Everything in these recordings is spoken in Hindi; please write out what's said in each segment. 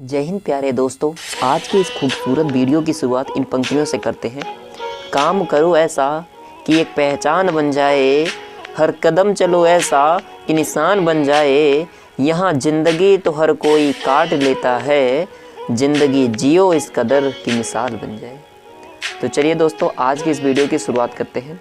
जय हिंद प्यारे दोस्तों। आज की इस खूबसूरत वीडियो की शुरुआत इन पंक्तियों से करते हैं। काम करो ऐसा कि एक पहचान बन जाए, हर कदम चलो ऐसा कि निशान बन जाए। यहाँ ज़िंदगी तो हर कोई काट लेता है, ज़िंदगी जियो इस कदर की मिसाल बन जाए। तो चलिए दोस्तों, आज की इस वीडियो की शुरुआत करते हैं।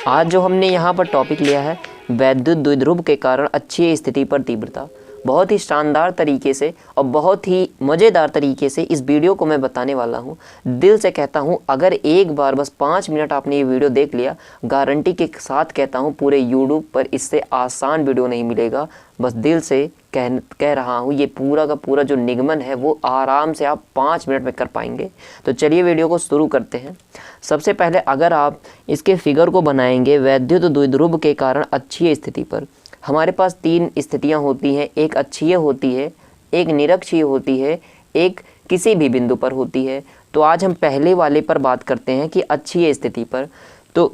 आज जो हमने यहाँ पर टॉपिक लिया है, वैद्युत द्विध्रुव के कारण अक्षीय स्थिति पर तीव्रता। बहुत ही शानदार तरीके से और बहुत ही मज़ेदार तरीके से इस वीडियो को मैं बताने वाला हूँ। दिल से कहता हूँ, अगर एक बार बस 5 मिनट आपने ये वीडियो देख लिया, गारंटी के साथ कहता हूँ पूरे यूट्यूब पर इससे आसान वीडियो नहीं मिलेगा। बस दिल से कह रहा हूँ, ये पूरा का पूरा जो निगमन है वो आराम से आप 5 मिनट में कर पाएंगे। तो चलिए वीडियो को शुरू करते हैं। सबसे पहले अगर आप इसके फिगर को बनाएंगे, वैद्युत द्विध्रुव के कारण अक्षीय स्थिति पर हमारे पास 3 स्थितियां होती हैं। एक अक्षीय होती है, एक निरक्षीय होती है, एक किसी भी बिंदु पर होती है। तो आज हम पहले वाले पर बात करते हैं कि अक्षीय स्थिति पर। तो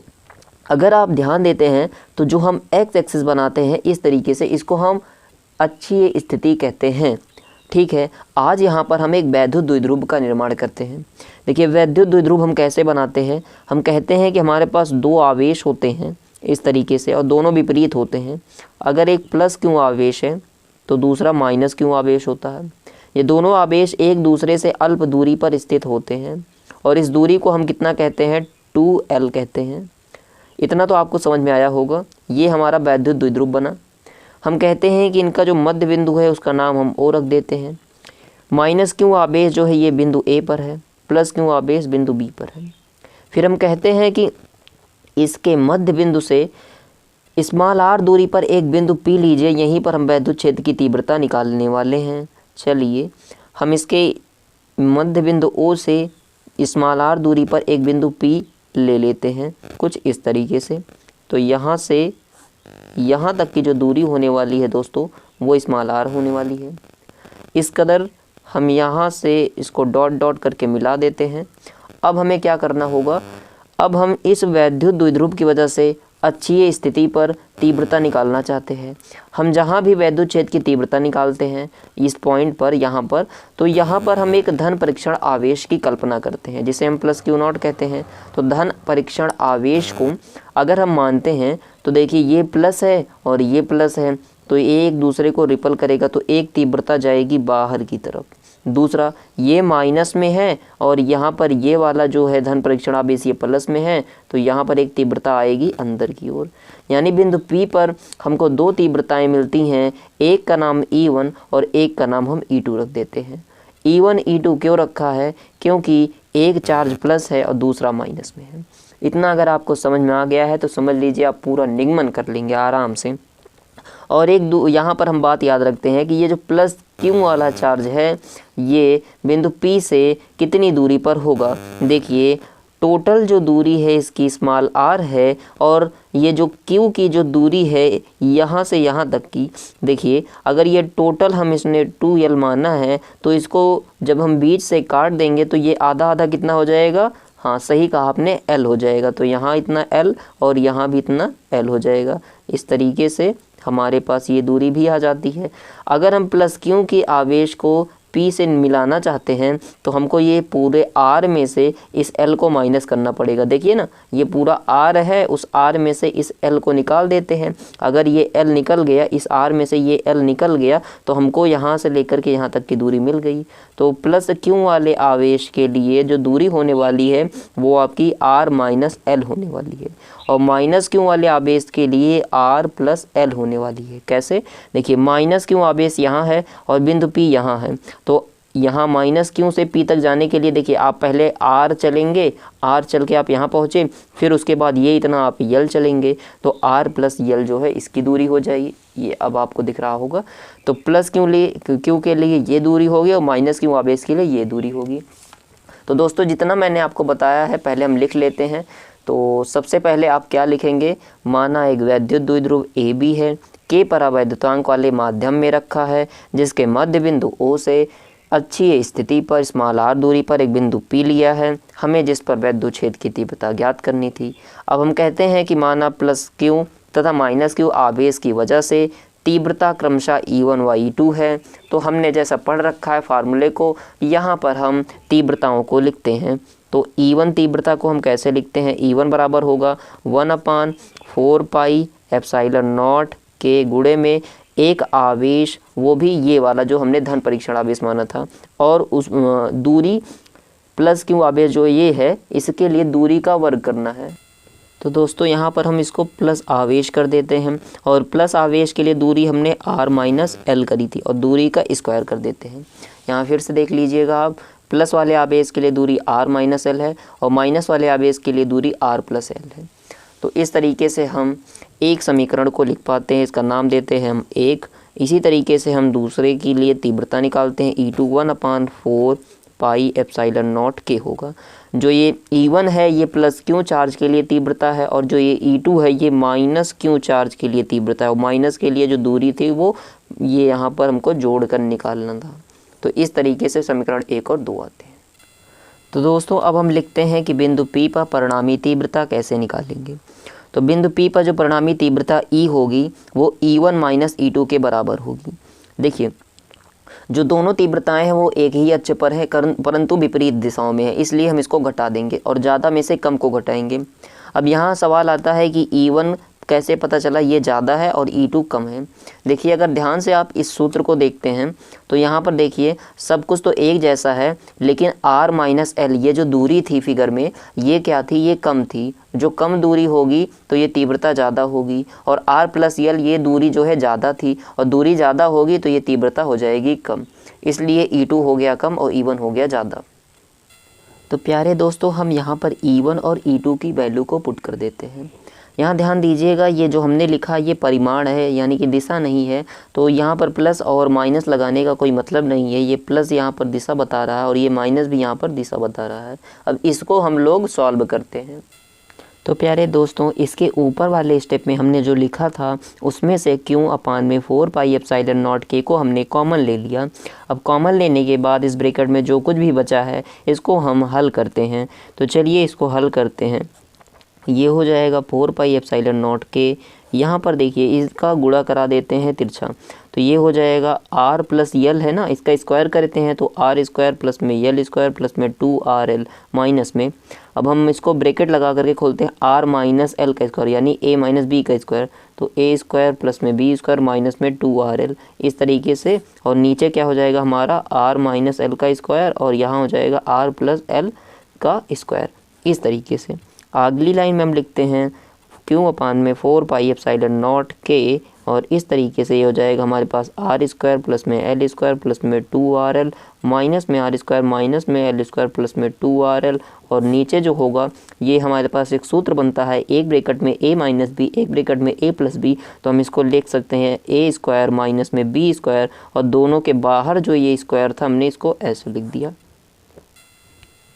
अगर आप ध्यान देते हैं तो जो हम एक्स एक्सिस बनाते हैं इस तरीके से, इसको हम अक्षीय स्थिति कहते हैं। ठीक है, आज यहाँ पर हम एक वैद्युत द्विध्रुव का निर्माण करते हैं। देखिए, वैद्युत द्विध्रुव हम कैसे बनाते हैं। हम कहते हैं कि हमारे पास 2 आवेश होते हैं इस तरीके से, और दोनों विपरीत होते हैं। अगर एक प्लस क्यू आवेश है तो दूसरा माइनस क्यू आवेश होता है। ये दोनों आवेश एक दूसरे से अल्प दूरी पर स्थित होते हैं, और इस दूरी को हम कितना कहते हैं, 2L कहते हैं। इतना तो आपको समझ में आया होगा। ये हमारा वैद्युत द्विध्रुव बना। हम कहते हैं कि इनका जो मध्य बिंदु है उसका नाम हम O रख देते हैं। माइनस क्यू आवेश जो है ये बिंदु A पर है, प्लस क्यू आवेश बिंदु B पर है। फिर हम कहते हैं कि इसके मध्य बिंदु से स्मॉल r दूरी पर एक बिंदु P लीजिए, यहीं पर हम वैद्युत क्षेत्र की तीव्रता निकालने वाले हैं। चलिए, हम इसके मध्य बिंदु O से स्मॉल r दूरी पर एक बिंदु P ले लेते हैं, कुछ इस तरीके से। तो यहाँ से यहाँ तक की जो दूरी होने वाली है दोस्तों, वो स्मॉल r होने वाली है। इस कदर हम यहाँ से इसको डॉट डॉट करके मिला देते हैं। अब हमें क्या करना होगा, अब हम इस वैद्युत द्विध्रुव की वजह से अक्षीय स्थिति पर तीव्रता निकालना चाहते हैं। हम जहाँ भी वैद्युत क्षेत्र की तीव्रता निकालते हैं इस पॉइंट पर, यहाँ पर, तो यहाँ पर हम एक धन परीक्षण आवेश की कल्पना करते हैं, जिसे हम प्लस क्यू नॉट कहते हैं। तो धन परीक्षण आवेश को अगर हम मानते हैं तो देखिए, ये प्लस है और ये प्लस है, तो ये एक दूसरे को रिपल करेगा, तो एक तीव्रता जाएगी बाहर की तरफ। दूसरा, ये माइनस में है और यहाँ पर ये वाला जो है धन परीक्षण आवेश ये प्लस में है, तो यहाँ पर एक तीव्रता आएगी अंदर की ओर। यानी बिंदु P पर हमको 2 तीव्रताएं मिलती हैं, एक का नाम E1 और एक का नाम हम E2 रख देते हैं। E1 E2 क्यों रखा है, क्योंकि एक चार्ज प्लस है और दूसरा माइनस में है। इतना अगर आपको समझ में आ गया है तो समझ लीजिए आप पूरा निगमन कर लेंगे आराम से। और यहाँ पर हम बात याद रखते हैं कि ये जो प्लस क्यू वाला चार्ज है ये बिंदु P से कितनी दूरी पर होगा। देखिए, टोटल जो दूरी है इसकी स्मॉल r है, और ये जो Q की जो दूरी है यहाँ से यहाँ तक की, देखिए अगर ये टोटल हम इसने 2L माना है, तो इसको जब हम बीच से काट देंगे तो ये आधा आधा कितना हो जाएगा, हाँ सही कहा आपने, L हो जाएगा। तो यहाँ इतना L और यहाँ भी इतना L हो जाएगा। इस तरीके से हमारे पास ये दूरी भी आ जाती है। अगर हम प्लस क्यू की आवेश को P से मिलाना चाहते हैं तो हमको ये पूरे R में से इस L को माइनस करना पड़ेगा। देखिए ना, ये पूरा R है, उस R में से इस L को निकाल देते हैं। अगर ये L निकल गया, इस R में से ये L निकल गया, तो हमको यहाँ से लेकर के यहाँ तक की दूरी मिल गई। तो प्लस क्यू वाले आवेश के लिए जो दूरी होने वाली है वो आपकी R माइनस L होने वाली है, और माइनस क्यू वाले आवेश के लिए R प्लस L होने वाली है। कैसे, देखिए माइनस क्यू आवेश यहाँ है और बिंदु P यहाँ है, तो यहाँ माइनस क्यू से P तक जाने के लिए देखिए आप पहले R चलेंगे, R चल के आप यहाँ पहुँचे, फिर उसके बाद ये इतना आप L चलेंगे, तो R प्लस L जो है इसकी दूरी हो जाएगी। ये अब आपको दिख रहा होगा। तो प्लस क्यू के लिए ये दूरी होगी और माइनस क्यू आवेश के लिए ये दूरी होगी। तो दोस्तों, जितना मैंने आपको बताया है पहले हम लिख लेते हैं। तो सबसे पहले आप क्या लिखेंगे, माना एक वैद्युत द्विध्रुव AB है, K परावैद्युतांक वाले माध्यम में रखा है, जिसके मध्य बिंदु O से अक्षीय स्थिति पर स्मॉल r दूरी पर एक बिंदु P लिया है। हमें जिस पर वैद्युत क्षेत्र की तीव्रता ज्ञात करनी थी। अब हम कहते हैं कि माना प्लस क्यू तथा माइनस क्यू आवेश की वजह से तीव्रता क्रमशः E1 व E2 है। तो हमने जैसा पढ़ रखा है फार्मूले को, यहाँ पर हम तीव्रताओं को लिखते हैं। तो E1 तीव्रता को हम कैसे लिखते हैं, E1 बराबर होगा 1/4 पाई एप्सिलॉन नॉट के गुणे में एक आवेश, वो भी ये वाला जो हमने धन परीक्षण आवेश माना था, और उस दूरी प्लस क्यू आवेश जो ये है, इसके लिए दूरी का वर्ग करना है। तो दोस्तों यहाँ पर हम इसको प्लस आवेश कर देते हैं, और प्लस आवेश के लिए दूरी हमने r-l करी थी और दूरी का स्क्वायर कर देते हैं। यहाँ फिर से देख लीजिएगा आप, प्लस वाले आवेश के लिए दूरी r-l है और माइनस वाले आवेश के लिए दूरी r+l है। तो इस तरीके से हम एक समीकरण को लिख पाते हैं, इसका नाम देते हैं हम 1। इसी तरीके से हम दूसरे के लिए तीव्रता निकालते हैं, E2 1/4 पाई एप्सिलॉन नॉट के होगा। जो ये E1 है ये प्लस क्यू चार्ज के लिए तीव्रता है, और जो ये E2 है ये माइनस क्यू चार्ज के लिए तीव्रता है, और माइनस के लिए जो दूरी थी वो ये यहाँ पर हमको जोड़ कर निकालना था। तो इस तरीके से समीकरण 1 और 2 आते हैं। तो दोस्तों अब हम लिखते हैं कि बिंदु P पर परिणामी तीव्रता कैसे निकालेंगे। तो बिंदु P पर जो परिणामी तीव्रता E होगी वो E1 माइनस E2 के बराबर होगी। देखिए जो दोनों तीव्रताएं हैं वो एक ही अक्ष पर है, परंतु विपरीत दिशाओं में है, इसलिए हम इसको घटा देंगे और ज़्यादा में से कम को घटाएंगे। अब यहाँ सवाल आता है कि E1 कैसे पता चला ये ज़्यादा है और E2 कम है। देखिए अगर ध्यान से आप इस सूत्र को देखते हैं तो यहाँ पर देखिए सब कुछ तो एक जैसा है, लेकिन r-l ये जो दूरी थी फिगर में, ये क्या थी, ये कम थी। जो कम दूरी होगी तो ये तीव्रता ज़्यादा होगी, और r+l ये दूरी जो है ज़्यादा थी, और दूरी ज़्यादा होगी तो ये तीव्रता हो जाएगी कम, इसलिए E2 हो गया कम और E1 हो गया ज़्यादा। तो प्यारे दोस्तों हम यहाँ पर E1 और E2 की वैल्यू को पुट कर देते हैं। यहाँ ध्यान दीजिएगा ये जो हमने लिखा ये परिमाण है, यानी कि दिशा नहीं है, तो यहाँ पर प्लस और माइनस लगाने का कोई मतलब नहीं है। ये प्लस यहाँ पर दिशा बता रहा है और ये माइनस भी यहाँ पर दिशा बता रहा है। अब इसको हम लोग सॉल्व करते हैं। तो प्यारे दोस्तों इसके ऊपर वाले स्टेप में हमने जो लिखा था उसमें से Q/4 पाई एप्सिलॉन नॉट के को हमने कॉमन ले लिया। अब कॉमन लेने के बाद इस ब्रैकेट में जो कुछ भी बचा है इसको हम हल करते हैं। तो चलिए इसको हल करते हैं। ये हो जाएगा 4 पाई एप्सिलॉन नॉट के, यहाँ पर देखिए इसका गुणा करा देते हैं तिरछा, तो ये हो जाएगा r+l है ना, इसका स्क्वायर करते हैं तो r² प्लस में l² प्लस में 2rl माइनस में, अब हम इसको ब्रैकेट लगा करके खोलते हैं r-l का स्क्वायर यानी a - b का स्क्वायर, तो a² प्लस में b² माइनस में 2rl इस तरीके से, और नीचे क्या हो जाएगा हमारा r-l का स्क्वायर और यहाँ हो जाएगा r+l का स्क्वायर। इस तरीके से अगली लाइन में हम लिखते हैं Q/4 पाई एप्सिलॉन नॉट के, और इस तरीके से ये हो जाएगा हमारे पास r² प्लस में l² प्लस में 2rl माइनस में r² माइनस में l² प्लस में 2rl, और नीचे जो होगा ये हमारे पास एक सूत्र बनता है, एक ब्रैकेट में a - b एक ब्रैकेट में a+b, तो हम इसको लिख सकते हैं a² माइनस में b², और दोनों के बाहर जो ये स्क्वायर था हमने इसको ऐसे लिख दिया।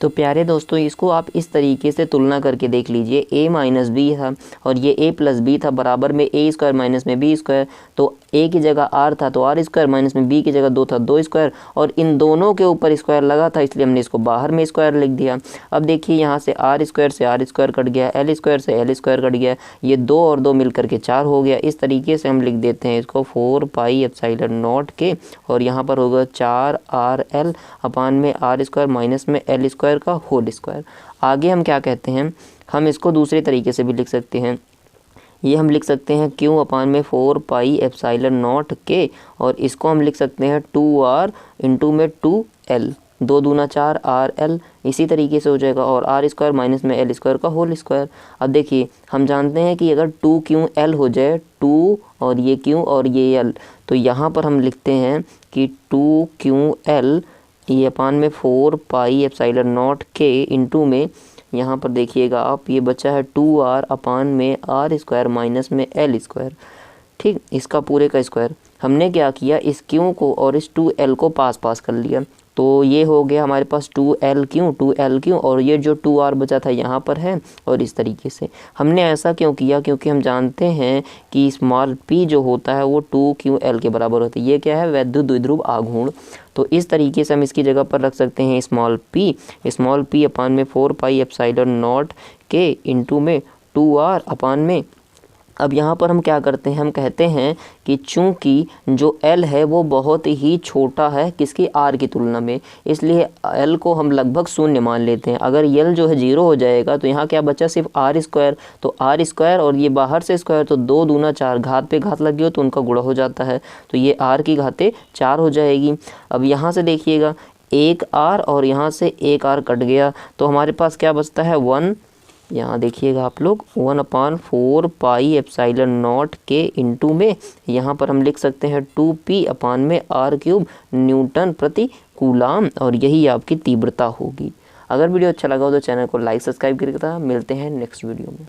तो प्यारे दोस्तों इसको आप इस तरीके से तुलना करके देख लीजिए, a - b था और ये a+b था, बराबर में a² माइनस में b², तो a की जगह r था तो r² माइनस में b की जगह 2 था 2², और इन दोनों के ऊपर स्क्वायर लगा था इसलिए हमने इसको बाहर में स्क्वायर लिख दिया। अब देखिए यहाँ से r² से r² कट गया, l² से l² कट गया, ये 2 और 2 मिल करके 4 हो गया। इस तरीके से हम लिख देते हैं इसको 4 पाई एप्सिलॉन नॉट के, और यहाँ पर होगा 4rl अपान में r² माइनस में l² का होल स्क्वायर। आगे हम क्या कहते हैं, हम इसको दूसरे तरीके से भी लिख सकते हैं। ये हम लिख सकते हैं Q/4 पाई एप्सिलॉन नॉट के, और इसको हम लिख सकते हैं 2r इंटू में 2l, 2 दूना 4 rl, इसी तरीके से हो जाएगा, और r² माइनस में l² का होल स्क्वायर। अब देखिए हम जानते हैं कि अगर 2ql हो जाए, 2 और ये q और ये l, तो यहाँ पर हम लिखते हैं कि 2ql ये अपान में 4 पाई एप्सिलॉन नॉट के इंटू में, यहाँ पर देखिएगा आप ये बचा है 2r अपान में r² माइनस में l²। ठीक, इसका पूरे का स्क्वायर। हमने क्या किया, इस q को और इस 2l को पास कर लिया, तो ये हो गया हमारे पास 2l क्यों, और ये जो 2r बचा था यहाँ पर है। और इस तरीके से हमने ऐसा क्यों किया, क्योंकि हम जानते हैं कि स्मॉल p जो होता है वो 2ql के बराबर होता है। ये क्या है, वैद्युत द्विध्रुव आघूर्ण। तो इस तरीके से हम इसकी जगह पर रख सकते हैं स्मॉल p अपान में 4 पाई एप्सिलॉन नॉट के इंटू में 2r अपान में अब यहाँ पर हम क्या करते हैं, हम कहते हैं कि चूंकि जो L है वो बहुत ही छोटा है किसकी, R की तुलना में, इसलिए L को हम लगभग शून्य मान लेते हैं। अगर L जो है 0 हो जाएगा तो यहाँ क्या बचा, सिर्फ R स्क्वायर। तो R स्क्वायर और ये बाहर से स्क्वायर, तो 2 दूना 4, घात पे घात लगी हो तो उनका गुणा हो जाता है, तो ये R की घाते 4 हो जाएगी। अब यहाँ से देखिएगा, एक R और यहाँ से एक R कट गया, तो हमारे पास क्या बचता है, 1, यहाँ देखिएगा आप लोग, 1/4 पाई एप्सिलॉन नॉट के इंटू में, यहाँ पर हम लिख सकते हैं 2p/r³ न्यूटन प्रति कूलाम, और यही आपकी तीव्रता होगी। अगर वीडियो अच्छा लगा हो तो चैनल को लाइक सब्सक्राइब करिएगा। मिलते हैं नेक्स्ट वीडियो में।